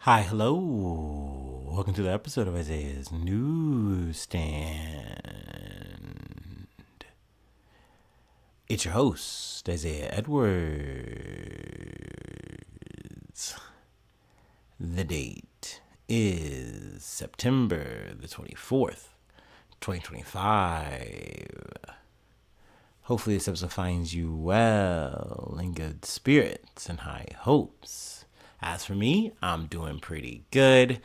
Hi, hello. Welcome to the episode of Isaiah's Newsstand. It's your host, Isaiah Edwards. The date is September the 24th, 2025. Hopefully, this episode finds you well, in good spirits, and high hopes. As for me, I'm doing pretty good.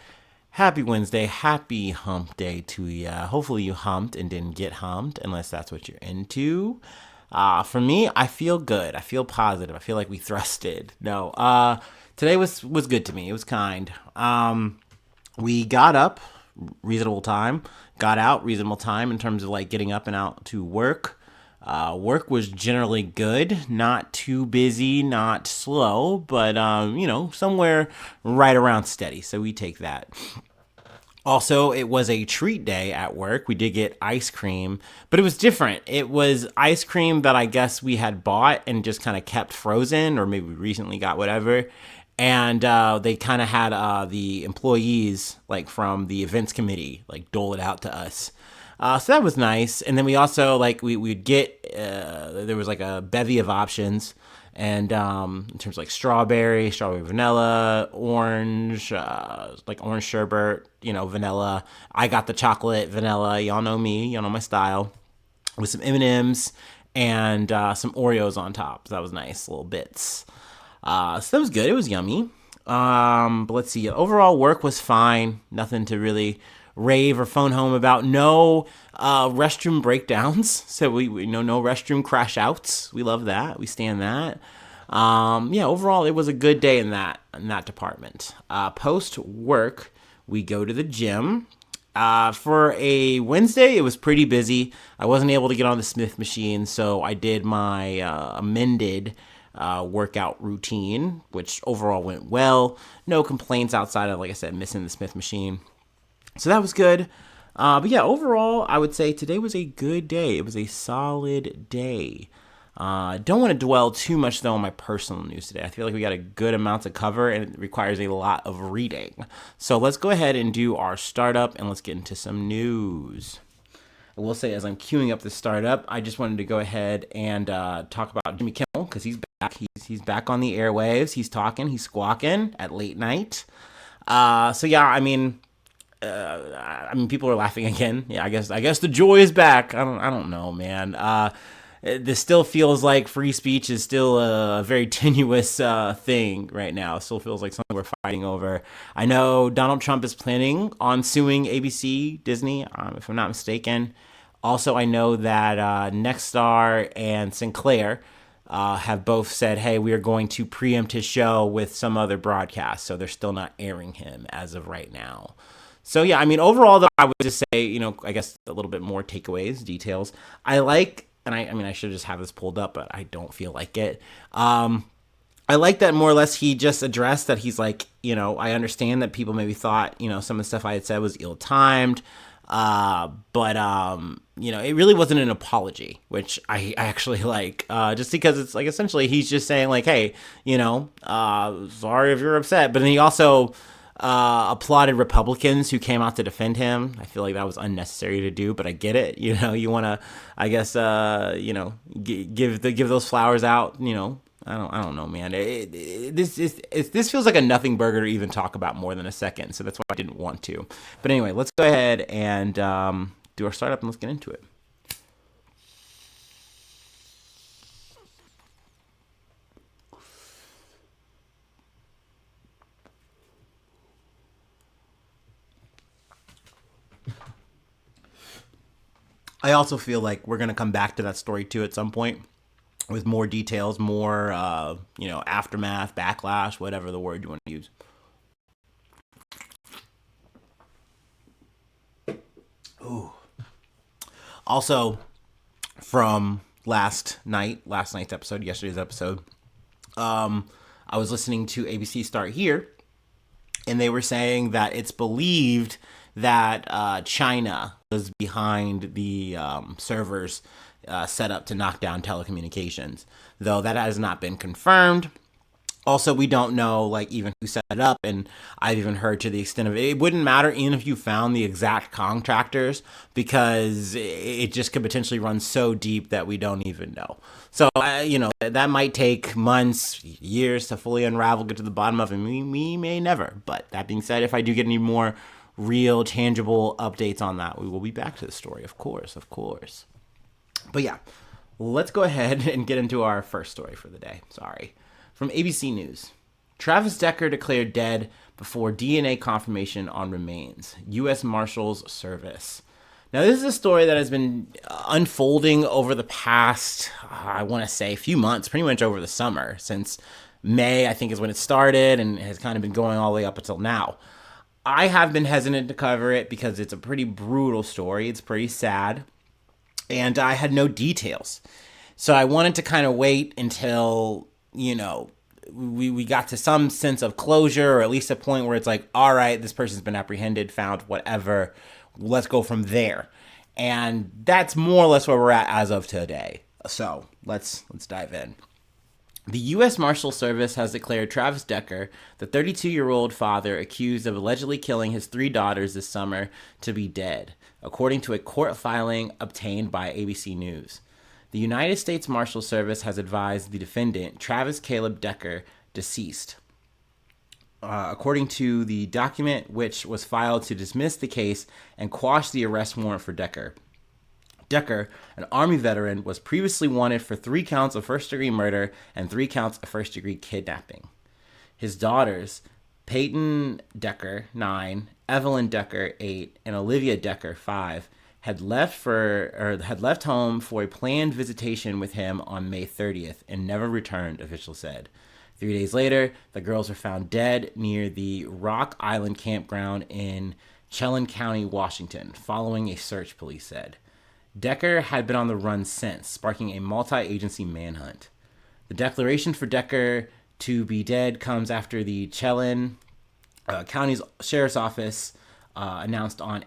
Happy Wednesday, happy hump day to ya. Hopefully you humped and didn't get humped, unless that's what you're into. For me, I feel good. I feel positive. I feel like we thrusted. No, today was good to me. It was kind. We got up reasonable time, got out reasonable time in terms of like getting up and out to work. Work was generally good, not too busy, not slow, but, somewhere right around steady. So we take that. Also, it was a treat day at work. We did get ice cream, but it was different. It was ice cream that I guess we had bought and just kind of kept frozen, or maybe we recently got whatever. And they kind of had the employees, like from the events committee, like dole it out to us. So that was nice. And then we also we'd get there was like a bevy of options, and in terms of like strawberry vanilla, orange, like orange sherbet, vanilla. I got the chocolate vanilla. Y'all know me. Y'all know my style. With some M&Ms and some Oreos on top. So that was nice, little bits. So that was good. It was yummy. But let's see. Overall, work was fine. Nothing to really rave or phone home about. No restroom breakdowns. So we know no restroom crash outs. We love that. We stand that. Overall, it was a good day in that department. Post work, we go to the gym. For a Wednesday, it was pretty busy. I wasn't able to get on the Smith machine, so I did my amended workout routine, which overall went well. No complaints outside of, like I said, missing the Smith machine. So that was good. But yeah, overall, I would say today was a good day. It was a solid day. Don't want to dwell too much, though, on my personal news today. I feel like we got a good amount to cover, and it requires a lot of reading. So let's go ahead and do our startup, and let's get into some news. I will say, as I'm queuing up the startup, I just wanted to go ahead and talk about Jimmy Kimmel, because he's back. He's back on the airwaves. He's talking. He's squawking at late night. People are laughing again. Yeah, I guess the joy is back. I don't know, man. This still feels like free speech is still a very tenuous thing right now. It still feels like something we're fighting over. I know Donald Trump is planning on suing ABC, Disney, if I'm not mistaken. Also, I know that Nexstar and Sinclair have both said, hey, we are going to preempt his show with some other broadcast. So they're still not airing him as of right now. So, yeah, I mean, overall, though, I would just say, I guess a little bit more takeaways, details. I like, and I should just have this pulled up, but I don't feel like it. I like that more or less he just addressed that he's like, I understand that people maybe thought, some of the stuff I had said was ill-timed. But it really wasn't an apology, which I actually like, just because it's like, essentially he's just saying like, hey, sorry if you're upset. But then he also applauded Republicans who came out to defend him. I feel like that was unnecessary to do, but I get it. You want to, I guess, give those flowers out. I don't know, man. This feels like a nothing burger to even talk about more than a second, so that's why I didn't want to. But anyway, let's go ahead and do our startup and let's get into it. I also feel like we're going to come back to that story too at some point with more details, more, aftermath, backlash, whatever the word you want to use. Ooh. Also, from last night's episode, yesterday's episode, I was listening to ABC Start Here, and they were saying that it's believed that China was behind the servers set up to knock down telecommunications, though that has not been confirmed. Also, we don't know like even who set it up, and I've even heard to the extent of it wouldn't matter even if you found the exact contractors because it just could potentially run so deep that we don't even know. So that might take months, years to fully unravel, get to the bottom of it. We may never. But that being said, if I do get any more real, tangible updates on that, we will be back to the story, of course, of course. But yeah, let's go ahead and get into our first story for the day. Sorry. From ABC News. Travis Decker declared dead before DNA confirmation on remains. U.S. Marshals Service. Now, this is a story that has been unfolding over the past, I want to say, few months, pretty much over the summer. Since May, I think, is when it started, and has kind of been going all the way up until now. I have been hesitant to cover it because it's a pretty brutal story. It's pretty sad. And I had no details. So I wanted to kind of wait until we got to some sense of closure, or at least a point where it's like, all right, this person's been apprehended, found, whatever. Let's go from there. And that's more or less where we're at as of today. So let's dive in. The U.S. Marshal Service has declared Travis Decker, the 32-year-old father accused of allegedly killing his 3 daughters this summer, to be dead, according to a court filing obtained by ABC News. The United States Marshal Service has advised the defendant, Travis Caleb Decker, deceased. According to the document, which was filed to dismiss the case and quash the arrest warrant for Decker. Decker, an Army veteran, was previously wanted for 3 counts of first-degree murder and 3 counts of first-degree kidnapping. His daughters, Peyton Decker, 9, Evelyn Decker, 8, and Olivia Decker, 5, had left home for a planned visitation with him on May 30th and never returned, officials said. 3 days later, the girls were found dead near the Rock Island campground in Chelan County, Washington, following a search, police said. Decker had been on the run since, sparking a multi-agency manhunt. The declaration for Decker to be dead comes after the Chelan County's Sheriff's Office announced on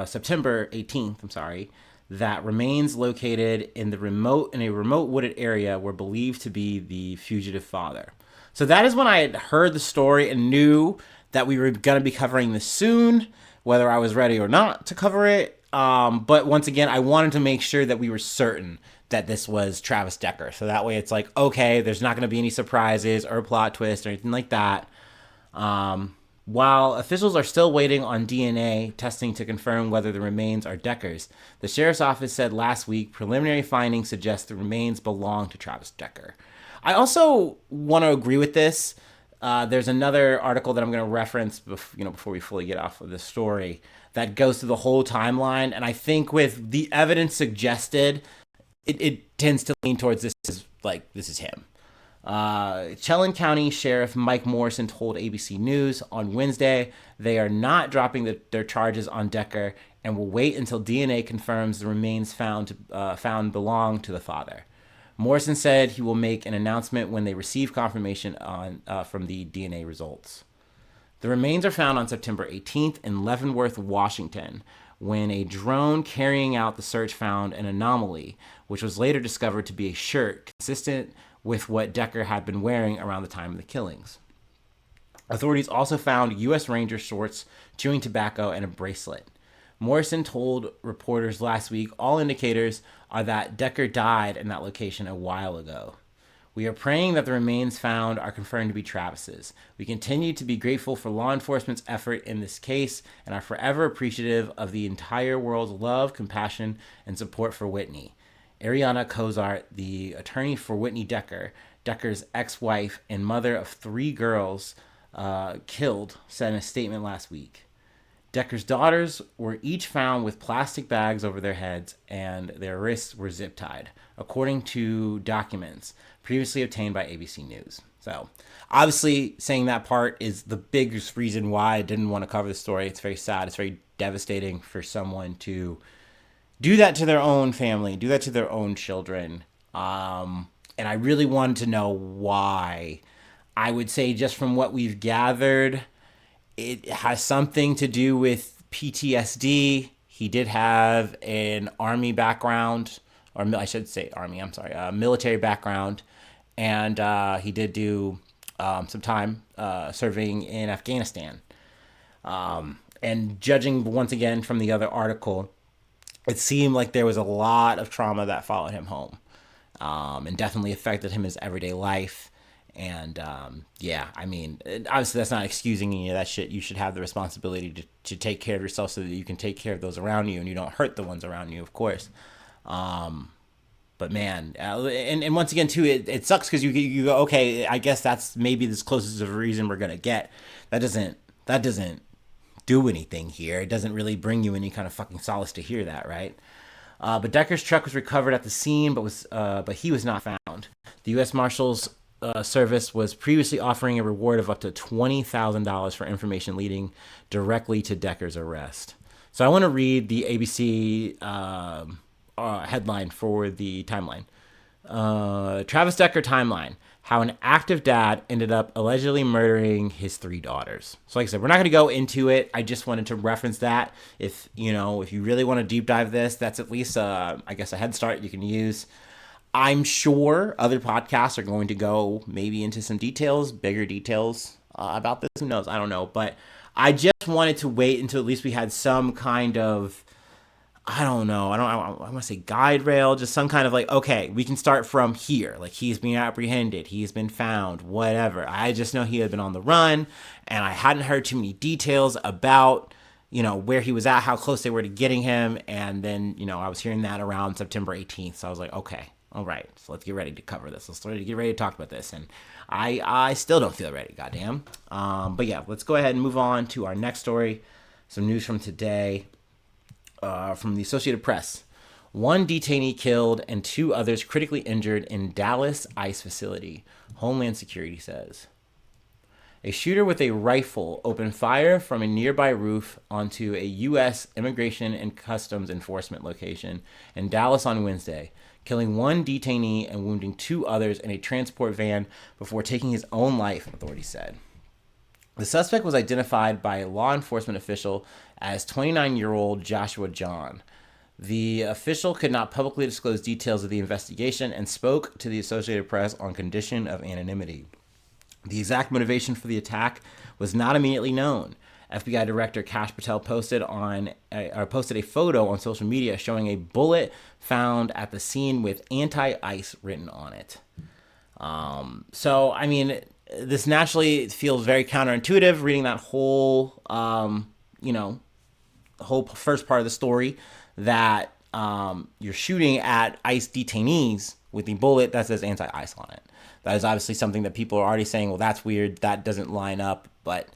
September 18th, that remains located in a remote wooded area were believed to be the fugitive father. So that is when I had heard the story and knew that we were going to be covering this soon, whether I was ready or not to cover it. But once again, I wanted to make sure that we were certain that this was Travis Decker. So that way it's like, okay, there's not going to be any surprises or plot twists or anything like that. While officials are still waiting on DNA testing to confirm whether the remains are Decker's, the sheriff's office said last week preliminary findings suggest the remains belong to Travis Decker. I also want to agree with this. There's another article that I'm going to reference before we fully get off of the story that goes through the whole timeline. And I think with the evidence suggested, it tends to lean towards this is him. Chelan County Sheriff Mike Morrison told ABC News on Wednesday they are not dropping their charges on Decker and will wait until DNA confirms the remains found belong to the father. Morrison said he will make an announcement when they receive confirmation from the DNA results. The remains are found on September 18th in Leavenworth, Washington, when a drone carrying out the search found an anomaly, which was later discovered to be a shirt consistent with what Decker had been wearing around the time of the killings. Authorities also found U.S. Ranger shorts, chewing tobacco, and a bracelet. Morrison told reporters last week all indicators are that Decker died in that location a while ago. We are praying that the remains found are confirmed to be Travis's. We continue to be grateful for law enforcement's effort in this case and are forever appreciative of the entire world's love, compassion, and support for Whitney. Ariana Cozart, the attorney for Whitney Decker, Decker's ex-wife and mother of 3 girls killed, said in a statement last week. Decker's daughters were each found with plastic bags over their heads and their wrists were zip-tied, according to documents previously obtained by ABC News. So, obviously, saying that part is the biggest reason why I didn't want to cover the story. It's very sad. It's very devastating for someone to do that to their own family, do that to their own children. And I really wanted to know why. I would say just from what we've gathered, it has something to do with PTSD. He did have an Army background, or I should say Army, I'm sorry, military background. And he did do some time serving in Afghanistan. And judging once again from the other article, it seemed like there was a lot of trauma that followed him home, and definitely affected him in his everyday life. And yeah, I mean, obviously that's not excusing any of that shit. You should have the responsibility to take care of yourself so that you can take care of those around you and you don't hurt the ones around you, of course. But man, and once again too, it sucks because you go, okay, I guess that's maybe as closest of a reason we're gonna get. That doesn't do anything here. It doesn't really bring you any kind of fucking solace to hear that, right? But Decker's truck was recovered at the scene, but he was not found. The U.S. Marshals Service was previously offering a reward of up to $20,000 for information leading directly to Decker's arrest. So I want to read the ABC headline for the timeline. Travis Decker timeline: how an active dad ended up allegedly murdering his 3 daughters. So like I said, we're not going to go into it. I just wanted to reference that. If you really want to deep dive this, that's at least I guess a head start you can use. I'm sure other podcasts are going to go maybe into some details, bigger details about this. Who knows? I don't know. But I just wanted to wait until at least we had some kind of, I don't know. I want to say guide rail, just some kind of like, okay, we can start from here. Like, he's being apprehended, he's been found, whatever. I just know he had been on the run, and I hadn't heard too many details about, where he was at, how close they were to getting him. And then, I was hearing that around September 18th. So I was like, okay, all right, so let's get ready to cover this. Let's get ready to talk about this. And I still don't feel ready, goddamn. But yeah, let's go ahead and move on to our next story. Some news from today. From the Associated Press. 1 detainee killed and 2 others critically injured in Dallas ICE facility, Homeland Security says. A shooter with a rifle opened fire from a nearby roof onto a U.S. Immigration and Customs Enforcement location in Dallas on Wednesday, killing 1 detainee and wounding 2 others in a transport van before taking his own life, authorities said. The suspect was identified by a law enforcement official as 29-year-old Joshua John. The official could not publicly disclose details of the investigation and spoke to the Associated Press on condition of anonymity. The exact motivation for the attack was not immediately known. FBI Director Kash Patel posted a photo on social media showing a bullet found at the scene with anti-ICE written on it. So, I mean, this naturally feels very counterintuitive reading that whole, whole first part of the story, that you're shooting at ICE detainees with a bullet that says anti-ICE on it. That is obviously something that people are already saying, well, that's weird, that doesn't line up. But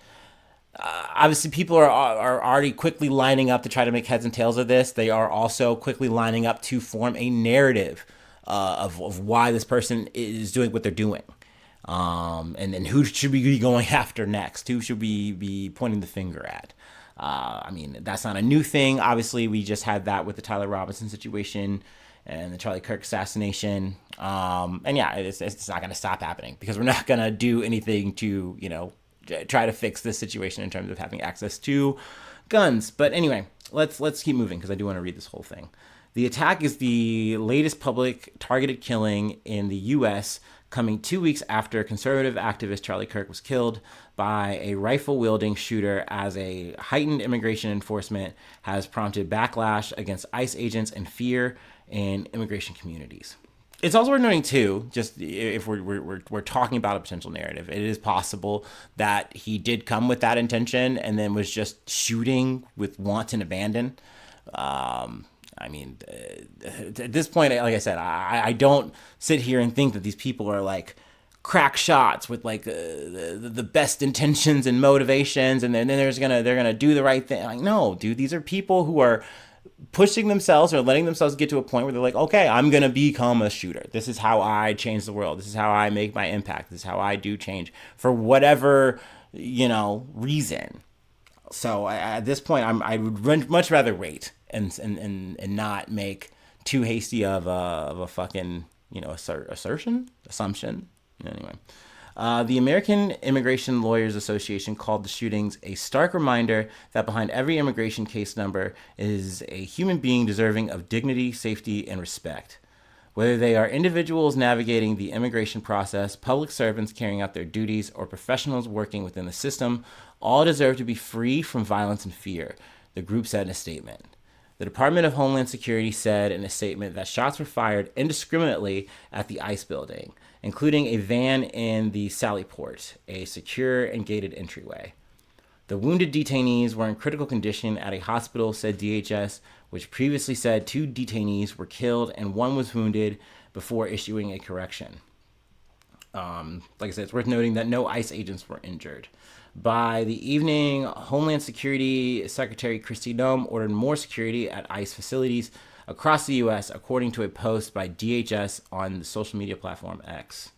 obviously people are already quickly lining up to try to make heads and tails of this. They are also quickly lining up to form a narrative of why this person is doing what they're doing. And then who should we be going after next? Who should we be pointing the finger at? I mean, that's not a new thing. Obviously, we just had that with the Tyler Robinson situation and the Charlie Kirk assassination. And yeah, it's not going to stop happening because we're not going to do anything to, try to fix this situation in terms of having access to guns. But anyway, let's keep moving because I do want to read this whole thing. The attack is the latest public targeted killing in the U.S., coming 2 weeks after conservative activist Charlie Kirk was killed by a rifle-wielding shooter, as a heightened immigration enforcement has prompted backlash against ICE agents and fear in immigration communities. It's also worth noting, too, just if we're talking about a potential narrative, it is possible that he did come with that intention and then was just shooting with wanton abandon. I mean, at this point, like I said, I don't sit here and think that these people are like crack shots with like the best intentions and motivations, and then they're gonna do the right thing. Like, no, dude, these are people who are pushing themselves or letting themselves get to a point where they're like, okay, I'm gonna become a shooter. This is how I change the world. This is how I make my impact. This is how I do change for whatever reason. So at this point, I would much rather wait and not make too hasty of a fucking assumption. Anyway, the American Immigration Lawyers Association called the shootings a stark reminder that behind every immigration case number is a human being deserving of dignity, safety, and respect. Whether they are individuals navigating the immigration process, public servants carrying out their duties, or professionals working within the system, all deserve to be free from violence and fear, the group said in a statement. The Department of Homeland Security said in a statement that shots were fired indiscriminately at the ICE building, including a van in the Sallyport, a secure and gated entryway. The wounded detainees were in critical condition at a hospital, said DHS, which previously said 2 detainees were killed and 1 was wounded before issuing a correction. Like I said, it's worth noting that no ICE agents were injured. By the evening, Homeland Security Secretary Kristi Noem ordered more security at ICE facilities across the U.S., according to a post by DHS on the social media platform X.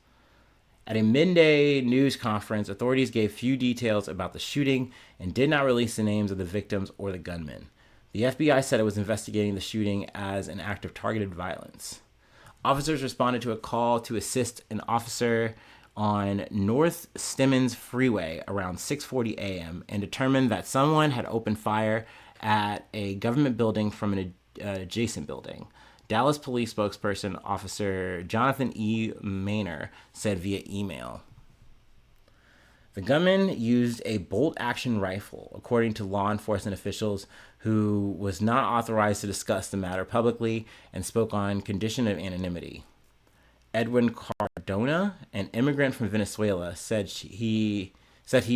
At a midday news conference, authorities gave few details about the shooting and did not release the names of the victims or the gunmen. The FBI said it was investigating the shooting as an act of targeted violence. Officers responded to a call to assist an officer on North Stemmons Freeway around 6:40 a.m. and determined that someone had opened fire at a government building from an adjacent building. Dallas police spokesperson Officer Jonathan E. Maynor said via email. The gunman used a bolt-action rifle, according to law enforcement officials, who was not authorized to discuss the matter publicly and spoke on condition of anonymity. Edwin Cardona, an immigrant from Venezuela, said he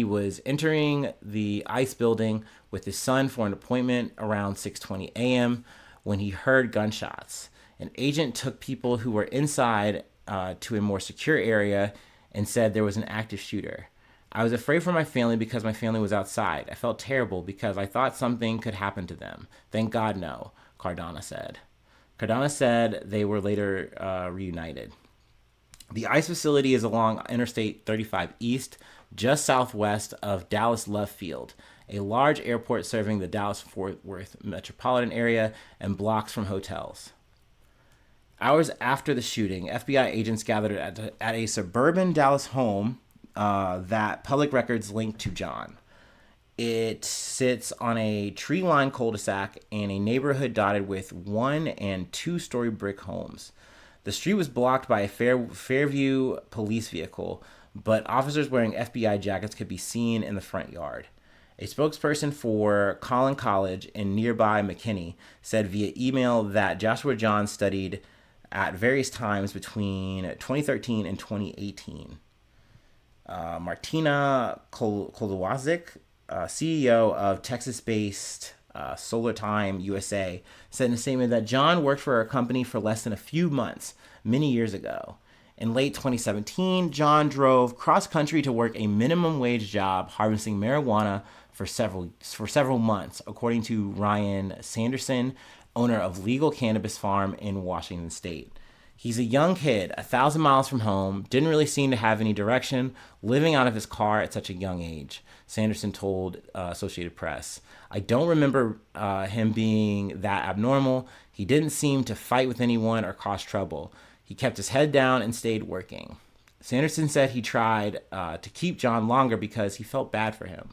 was entering the ICE building with his son for an appointment around 6:20 a.m. when he heard gunshots. An agent took people who were inside to a more secure area and said there was an active shooter. I was afraid for my family because my family was outside. I felt terrible because I thought something could happen to them. Thank God, no, Cardona said. Cardona said they were later reunited. The ICE facility is along Interstate 35 East, just southwest of Dallas Love Field, a large airport serving the Dallas-Fort Worth metropolitan area and blocks from hotels. Hours after the shooting, FBI agents gathered at a suburban Dallas home that public records linked to John. It sits on a tree-lined cul-de-sac in a neighborhood dotted with 1- and 2-story brick homes. The street was blocked by a Fairview police vehicle, but officers wearing FBI jackets could be seen in the front yard. A spokesperson for Collin College in nearby McKinney said via email that Joshua John studied at various times between 2013 and 2018. Martina Kolowazik, CEO of Texas-based Solar Time USA, said in a statement that John worked for a company for less than a few months, many years ago. In late 2017, John drove cross-country to work a minimum wage job harvesting marijuana for several months, according to Ryan Sanderson, owner of Legal Cannabis Farm in Washington State. He's a young kid, 1,000 miles from home, didn't really seem to have any direction, living out of his car at such a young age, Sanderson told Associated Press. I don't remember him being that abnormal. He didn't seem to fight with anyone or cause trouble. He kept his head down and stayed working. Sanderson said he tried to keep John longer because he felt bad for him.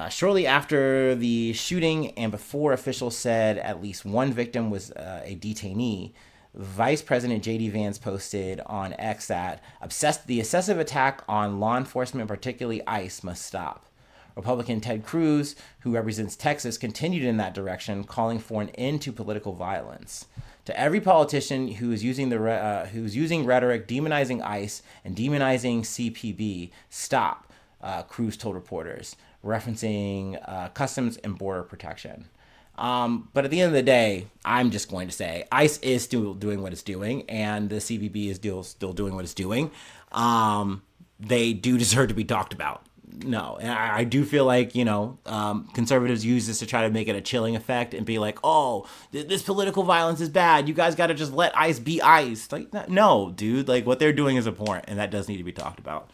Shortly after the shooting and before officials said at least one victim was a detainee, Vice President J.D. Vance posted on X that the excessive attack on law enforcement, particularly ICE, must stop. Republican Ted Cruz, who represents Texas, continued in that direction, calling for an end to political violence. To every politician who is using rhetoric demonizing ICE and demonizing CPB, stop, Cruz told reporters, referencing Customs and Border Protection. But at the end of the day, I'm just going to say ICE is still doing what it's doing, and the CBP is still doing what it's doing. They do deserve to be talked about. No, and I do feel like, conservatives use this to try to make it a chilling effect and be like, oh, this political violence is bad. You guys got to just let ICE be ICE. Like, no, dude, like what they're doing is abhorrent, and that does need to be talked about.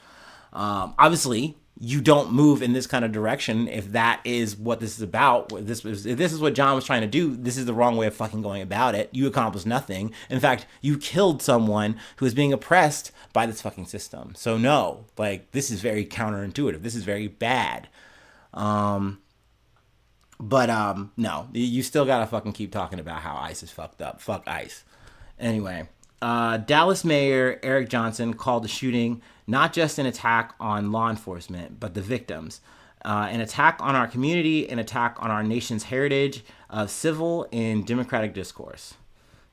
Obviously, you don't move in this kind of direction if that is what this is about. If this is what John was trying to do, this is the wrong way of fucking going about it. You accomplished nothing. In fact, you killed someone who is being oppressed by this fucking system. So no, like, this is very counterintuitive. This is very bad. No, you still gotta fucking keep talking about how ICE is fucked up. Fuck ICE. Anyway, Dallas Mayor Eric Johnson called the shooting not just an attack on law enforcement, but the victims. An attack on our community, an attack on our nation's heritage of civil and democratic discourse.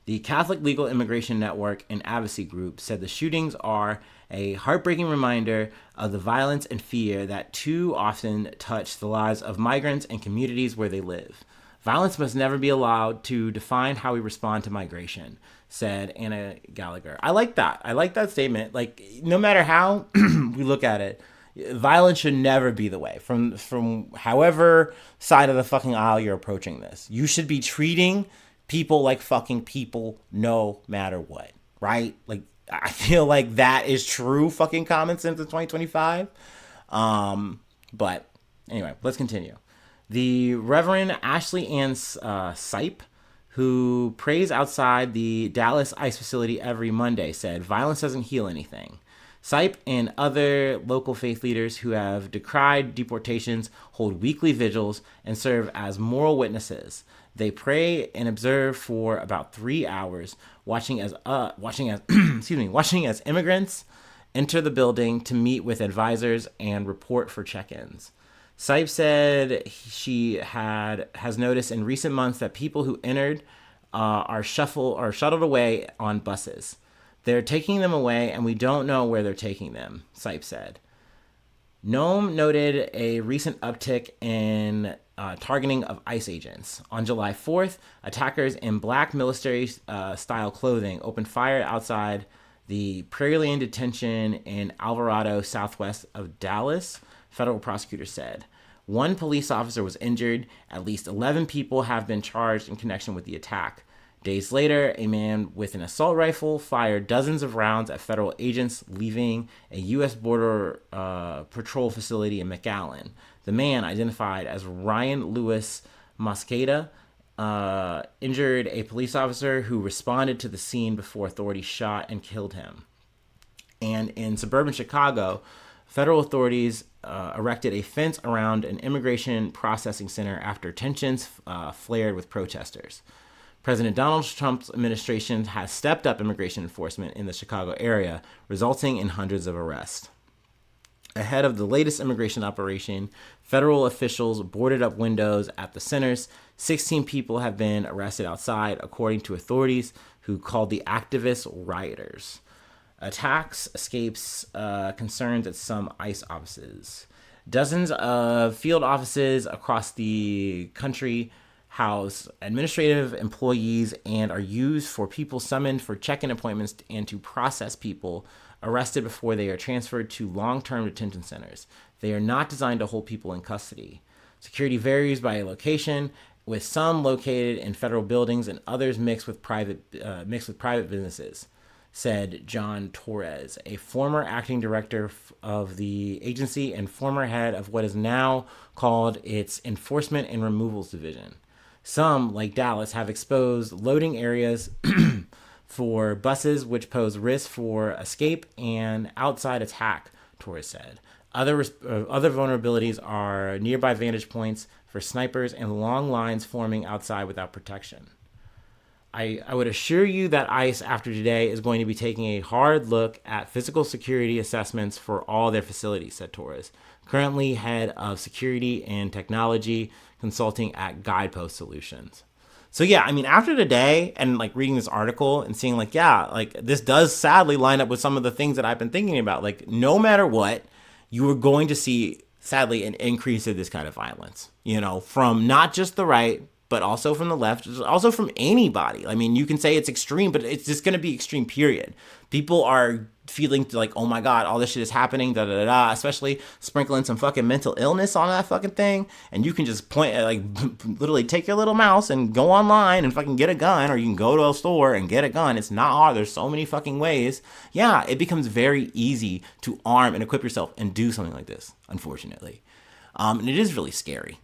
The Catholic Legal Immigration Network and advocacy group said the shootings are a heartbreaking reminder of the violence and fear that too often touch the lives of migrants and communities where they live. Violence must never be allowed to define how we respond to migration, said Anna Gallagher. I like that. I like that statement. Like, no matter how we look at it, violence should never be the way. From however side of the fucking aisle you're approaching this, you should be treating people like fucking people no matter what, right? Like, I feel like that is true fucking common sense in 2025. But anyway, let's continue. The Reverend Ashley Ann Sipe, who prays outside the Dallas ICE facility every Monday, said violence doesn't heal anything. Sipe and other local faith leaders who have decried deportations hold weekly vigils and serve as moral witnesses. They pray and observe for about 3 hours, watching as immigrants enter the building to meet with advisors and report for check-ins. Sipe said she has noticed in recent months that people who entered are shuttled away on buses. They're taking them away, and we don't know where they're taking them, Sipe said. Nome noted a recent uptick in targeting of ICE agents. On July 4th, attackers in black military-style clothing opened fire outside the Prairieland detention in Alvarado, southwest of Dallas, federal prosecutors said. One police officer was injured. At least 11 people have been charged in connection with the attack. Days later, a man with an assault rifle fired dozens of rounds at federal agents leaving a U.S. Border Patrol facility in McAllen. The man, identified as Ryan Lewis Mosqueda, injured a police officer who responded to the scene before authorities shot and killed him. And in suburban Chicago, federal authorities erected a fence around an immigration processing center after tensions flared with protesters. President Donald Trump's administration has stepped up immigration enforcement in the Chicago area, resulting in hundreds of arrests. Ahead of the latest immigration operation, federal officials boarded up windows at the centers. 16 people have been arrested outside, according to authorities who called the activists rioters. Attacks escapes concerns at some ICE offices. Dozens of field offices across the country house administrative employees and are used for people summoned for check-in appointments and to process people arrested before they are transferred to long-term detention centers. They are not designed to hold people in custody. Security varies by location, with some located in federal buildings and others mixed with private businesses, said John Torres, a former acting director of the agency and former head of what is now called its Enforcement and Removals Division. Some, like Dallas, have exposed loading areas for buses, which pose risk for escape and outside attack, Torres said. Other vulnerabilities are nearby vantage points for snipers and long lines forming outside without protection. I would assure you that ICE, after today, is going to be taking a hard look at physical security assessments for all their facilities, said Torres, currently head of security and technology consulting at Guidepost Solutions. So yeah, I mean, after today and like reading this article and seeing like, yeah, like this does sadly line up with some of the things that I've been thinking about. Like, no matter what, you are going to see, sadly, an increase of this kind of violence, you know, from not just the right, but also from the left, also from anybody. I mean, you can say it's extreme, but it's just going to be extreme, period. People are feeling like, oh my God, all this shit is happening, da da da da, especially sprinkling some fucking mental illness on that fucking thing. And you can just point, like, literally take your little mouse and go online and fucking get a gun, or you can go to a store and get a gun. It's not hard. There's so many fucking ways. Yeah, it becomes very easy to arm and equip yourself and do something like this, unfortunately. And it is really scary.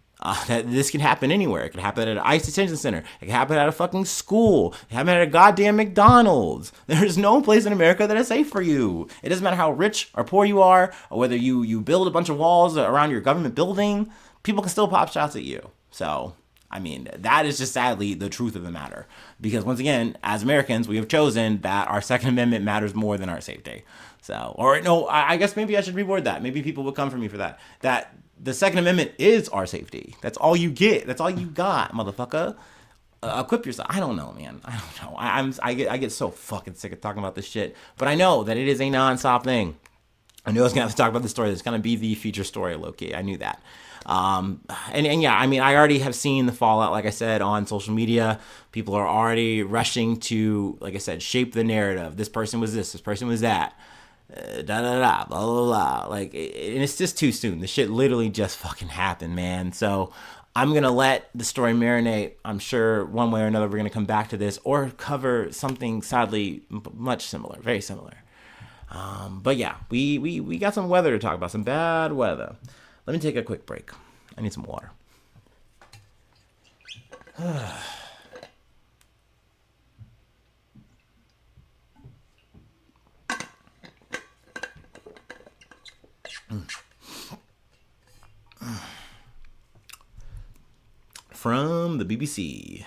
That this can happen anywhere. It could happen at an ICE detention center. It could happen at a fucking school. It can happen at a goddamn McDonald's. There's no place in America that is safe for you. It doesn't matter how rich or poor you are, or whether you build a bunch of walls around your government building. People can still pop shots at you. So, I mean, that is just sadly the truth of the matter. Because once again, as Americans, we have chosen that our Second Amendment matters more than our safety. So, or no, I guess maybe I should reword that. Maybe people would come for me for that. That the Second Amendment is our safety. That's all you get. That's all you got, motherfucker. Equip yourself. I don't know, man. I don't know. I get so fucking sick of talking about this shit. But I know that it is a nonstop thing. I knew I was gonna have to talk about the story. It's gonna be the feature story, Loki. I knew that. And yeah, I mean, I already have seen the fallout, like I said, on social media. People are already rushing to, like I said, shape the narrative. This person was this person was that. Da da da, blah blah blah. Like, and it's just too soon. The shit literally just fucking happened, man. So I'm gonna let the story marinate. I'm sure one way or another we're gonna come back to this or cover something sadly much similar, very similar. But yeah, we got some weather to talk about, some bad weather. Let me take a quick break. I need some water. From the BBC.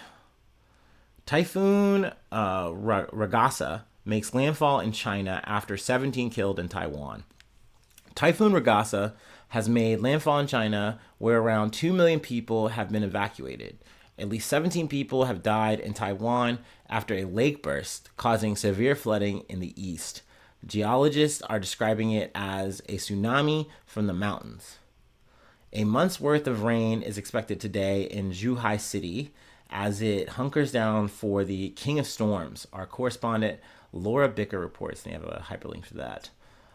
Typhoon Ragasa makes landfall in China after 17 killed in Taiwan. Typhoon Ragasa has made landfall in China, where around 2 million people have been evacuated. At least 17 people have died in Taiwan after a lake burst, causing severe flooding in the east. Geologists are describing it as a tsunami from the mountains. A month's worth of rain is expected today in Zhuhai City as it hunkers down for the King of Storms. Our correspondent Laura Bicker reports. They have a hyperlink for that.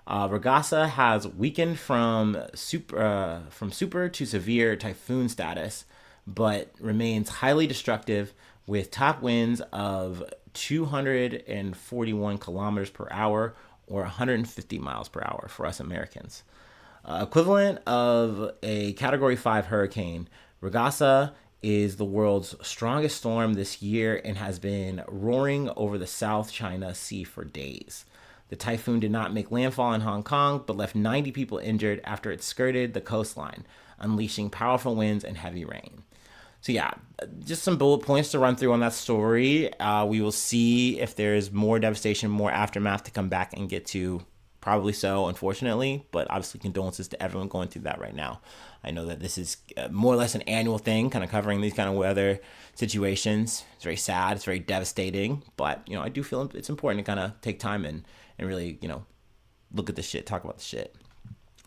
Ragasa has weakened from super to severe typhoon status, but remains highly destructive with top winds of 241 kilometers per hour or 150 miles per hour for us Americans. Equivalent of a Category 5 hurricane, Ragasa is the world's strongest storm this year and has been roaring over the South China Sea for days. The typhoon did not make landfall in Hong Kong, but left 90 people injured after it skirted the coastline, unleashing powerful winds and heavy rain. So yeah, just some bullet points to run through on that story. We will see if there's more devastation, more aftermath to come back and get to. Probably so, unfortunately, but obviously condolences to everyone going through that right now. I know that this is more or less an annual thing, kind of covering these kind of weather situations. It's very sad, it's very devastating, but, you know, I do feel it's important to kind of take time and really, you know, look at the shit, talk about the shit.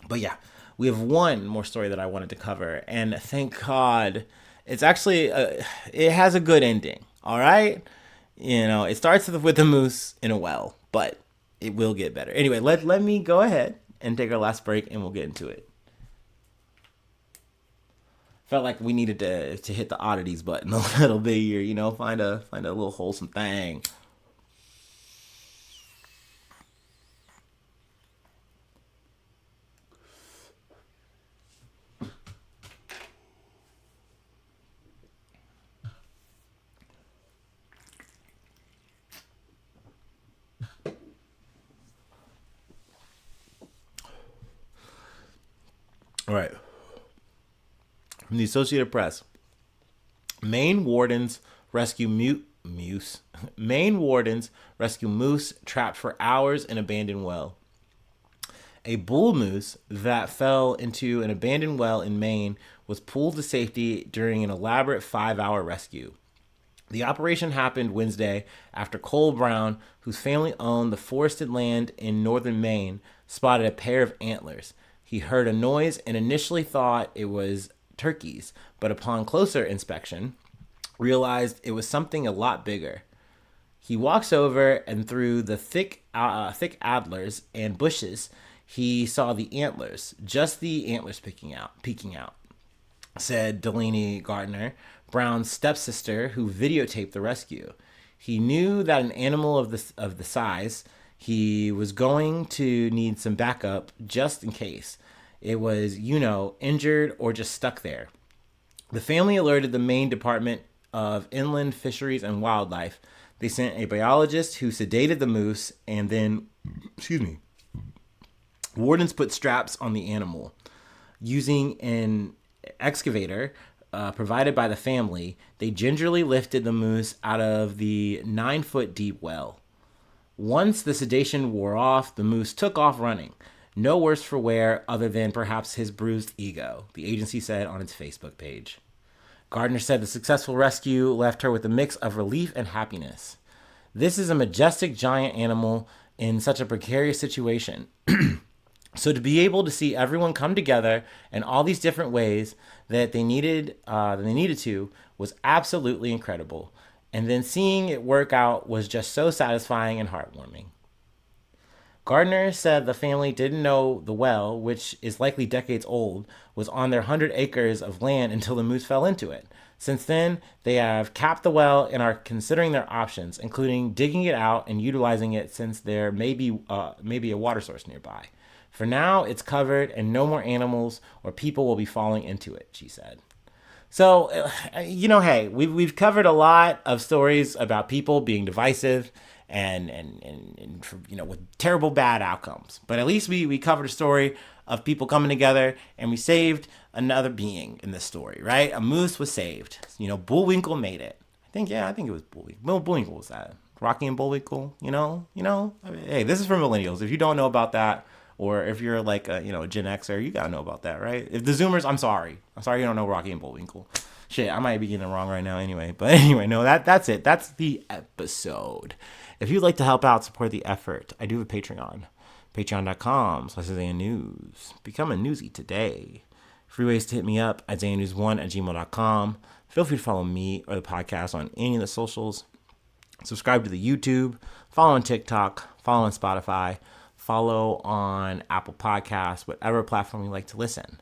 But yeah, we have one more story that I wanted to cover, and thank God, it's actually, it has a good ending, all right? You know, it starts with a moose in a well, but it will get better. Anyway, let me go ahead and take our last break, and we'll get into it. Felt like we needed to hit the oddities button a little bit here, you know, find a little wholesome thing. All right. From the Associated Press, Maine wardens rescue moose. Maine wardens rescue moose trapped for hours in abandoned well. A bull moose that fell into an abandoned well in Maine was pulled to safety during an elaborate 5-hour rescue. The operation happened Wednesday after Cole Brown, whose family owned the forested land in northern Maine, spotted a pair of antlers. He heard a noise and initially thought it was turkeys, but upon closer inspection, realized it was something a lot bigger. He walks over, and through the thick antlers and bushes, he saw the antlers, just the antlers peeking out, said Delaney Gardner, Brown's stepsister, who videotaped the rescue. He knew that an animal of the size, he was going to need some backup just in case it was, injured or just stuck there. The family alerted the Maine Department of Inland Fisheries and Wildlife. They sent a biologist who sedated the moose, and then, wardens put straps on the animal. Using an excavator, provided by the family, they gingerly lifted the moose out of the 9-foot deep well. Once the sedation wore off, the moose took off running. No worse for wear other than perhaps his bruised ego, the agency said on its Facebook page. Gardner said the successful rescue left her with a mix of relief and happiness. This is a majestic giant animal in such a precarious situation. So to be able to see everyone come together in all these different ways that they needed to was absolutely incredible. And then seeing it work out was just so satisfying and heartwarming. Gardner said the family didn't know the well, which is likely decades old, was on their 100 acres of land until the moose fell into it. Since then, they have capped the well and are considering their options, including digging it out and utilizing it since there may be a water source nearby. For now, it's covered and no more animals or people will be falling into it, she said. So, hey, we've covered a lot of stories about people being divisive and with terrible bad outcomes. But at least we covered a story of people coming together and we saved another being in this story, right? A moose was saved. Bullwinkle made it. I think it was Bullwinkle. Bullwinkle was that. Rocky and Bullwinkle, hey, this is for millennials. If you don't know about that, or if you're like a Gen Xer, you gotta know about that, right? If the Zoomers, I'm sorry you don't know Rocky and Bullwinkle. Shit, I might be getting it wrong right now anyway. But anyway, no, that's it. That's the episode. If you'd like to help out, support the effort, I do have a Patreon. Patreon.com/ZaneNews. Become a newsie today. Free ways to hit me up at ZaneNews1@gmail.com. Feel free to follow me or the podcast on any of the socials. Subscribe to the YouTube. Follow on TikTok. Follow on Spotify. Follow on Apple Podcasts, whatever platform you like to listen.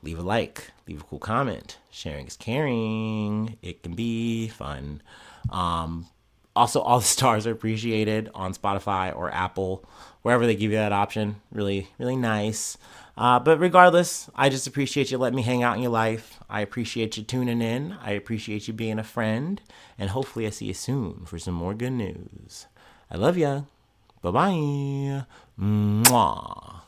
Leave a like, leave a cool comment. Sharing is caring. It can be fun. Also, all the stars are appreciated on Spotify or Apple, wherever they give you that option. Really, really nice. But regardless, I just appreciate you letting me hang out in your life. I appreciate you tuning in. I appreciate you being a friend. And hopefully I see you soon for some more good news. I love ya. Bye-bye. Mwah.